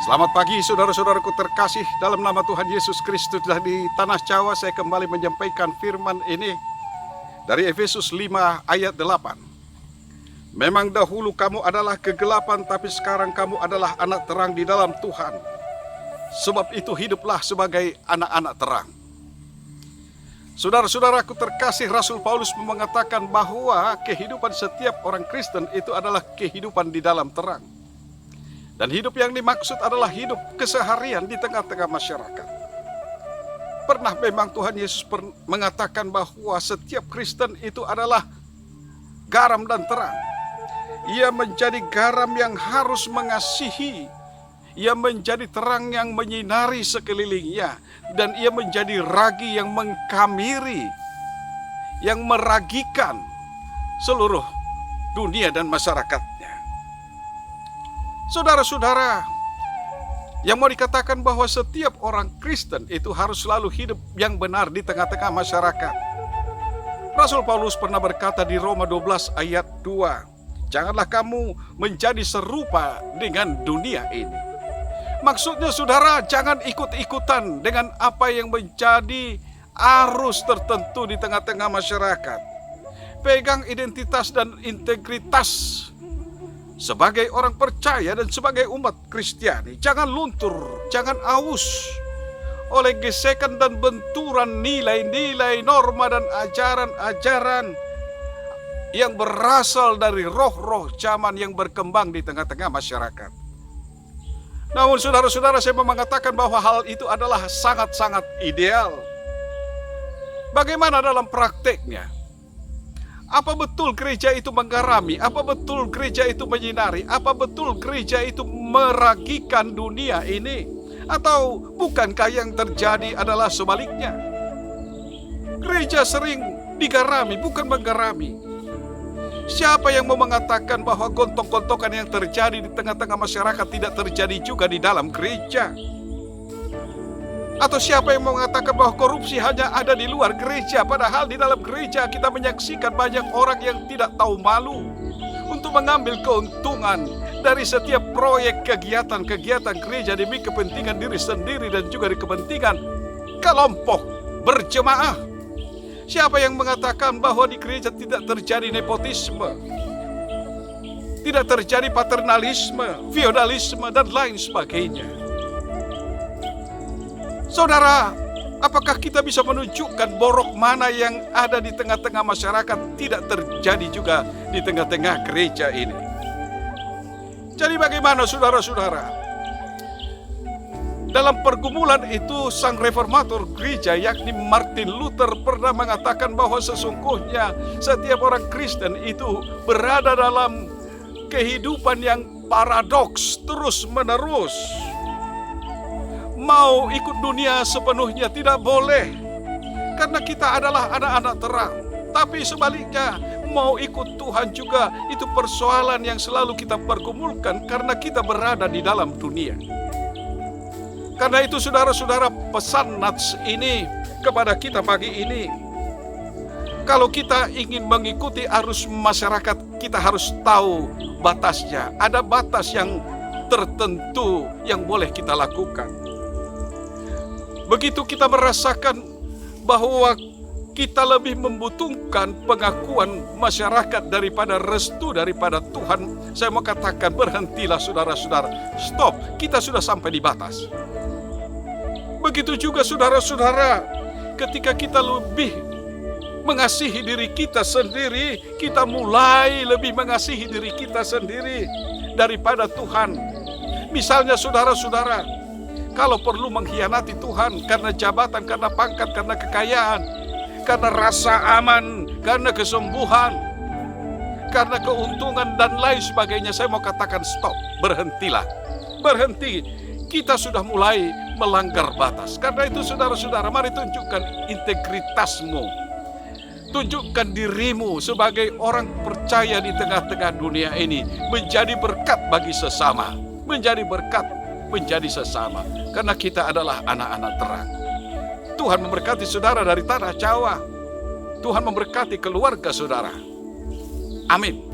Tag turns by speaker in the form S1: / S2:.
S1: Selamat pagi saudara-saudaraku terkasih, dalam nama Tuhan Yesus Kristus. Dari tanah Jawa saya kembali menyampaikan firman ini dari Efesus 5 ayat 8. Memang dahulu kamu adalah kegelapan, tapi sekarang kamu adalah anak terang di dalam Tuhan. Sebab itu hiduplah sebagai anak-anak terang. Saudara-saudaraku terkasih, Rasul Paulus mengatakan bahwa kehidupan setiap orang Kristen itu adalah kehidupan di dalam terang. Dan hidup yang dimaksud adalah hidup keseharian di tengah-tengah masyarakat. Pernah memang Tuhan Yesus mengatakan bahwa setiap Kristen itu adalah garam dan terang. Ia menjadi garam yang harus mengasihi. Ia menjadi terang yang menyinari sekelilingnya. Dan ia menjadi ragi yang mengkamiri, yang meragikan seluruh dunia dan masyarakatnya. Saudara-saudara, yang mau dikatakan bahwa setiap orang Kristen itu harus selalu hidup yang benar di tengah-tengah masyarakat. Rasul Paulus pernah berkata di Roma 12 ayat 2, janganlah kamu menjadi serupa dengan dunia ini. Maksudnya saudara, jangan ikut-ikutan dengan apa yang menjadi arus tertentu di tengah-tengah masyarakat. Pegang identitas dan integritas sebagai orang percaya dan sebagai umat Kristiani. Jangan luntur, jangan aus oleh gesekan dan benturan nilai-nilai, norma dan ajaran-ajaran yang berasal dari roh-roh zaman yang berkembang di tengah-tengah masyarakat. Namun saudara-saudara, saya mau mengatakan bahwa hal itu adalah sangat-sangat ideal. Bagaimana dalam prakteknya? Apa betul gereja itu menggarami? Apa betul gereja itu menyinari? Apa betul gereja itu meragikan dunia ini? Atau bukankah yang terjadi adalah sebaliknya? Gereja sering digarami, bukan menggarami. Siapa yang mau mengatakan bahwa gontok-gontokan yang terjadi di tengah-tengah masyarakat tidak terjadi juga di dalam gereja? Atau siapa yang mengatakan bahwa korupsi hanya ada di luar gereja, padahal di dalam gereja kita menyaksikan banyak orang yang tidak tahu malu untuk mengambil keuntungan dari setiap proyek kegiatan-kegiatan gereja demi kepentingan diri sendiri dan juga di kepentingan kelompok berjemaah. Siapa yang mengatakan bahwa di gereja tidak terjadi nepotisme, tidak terjadi paternalisme, feodalisme dan lain sebagainya? Saudara, apakah kita bisa menunjukkan borok mana yang ada di tengah-tengah masyarakat tidak terjadi juga di tengah-tengah gereja ini? Jadi bagaimana saudara-saudara? Dalam pergumulan itu sang reformator gereja yakni Martin Luther pernah mengatakan bahwa sesungguhnya setiap orang Kristen itu berada dalam kehidupan yang paradoks terus-menerus. Mau ikut dunia sepenuhnya tidak boleh, karena kita adalah anak-anak terang. Tapi sebaliknya, mau ikut Tuhan juga itu persoalan yang selalu kita pergumulkan karena kita berada di dalam dunia. Karena itu saudara-saudara, pesan Nats ini kepada kita pagi ini, kalau kita ingin mengikuti arus masyarakat, kita harus tahu batasnya. Ada batas yang tertentu yang boleh kita lakukan. Begitu kita merasakan bahwa kita lebih membutuhkan pengakuan masyarakat daripada restu daripada Tuhan, saya mau katakan berhentilah saudara-saudara. Stop, kita sudah sampai di batas. Begitu juga saudara-saudara, ketika kita lebih mengasihi diri kita sendiri, kita mulai lebih mengasihi diri kita sendiri daripada Tuhan. Misalnya saudara-saudara, kalau perlu mengkhianati Tuhan karena jabatan, karena pangkat, karena kekayaan, karena rasa aman, karena kesembuhan, karena keuntungan dan lain sebagainya, saya mau katakan stop, berhentilah. Berhenti. Kita sudah mulai melanggar batas. Karena itu saudara-saudara, mari tunjukkan integritasmu. Tunjukkan dirimu sebagai orang percaya di tengah-tengah dunia ini. Menjadi berkat bagi sesama. Menjadi berkat, menjadi sesama. Karena kita adalah anak-anak terang. Tuhan memberkati saudara dari tanah Jawa. Tuhan memberkati keluarga saudara. Amin.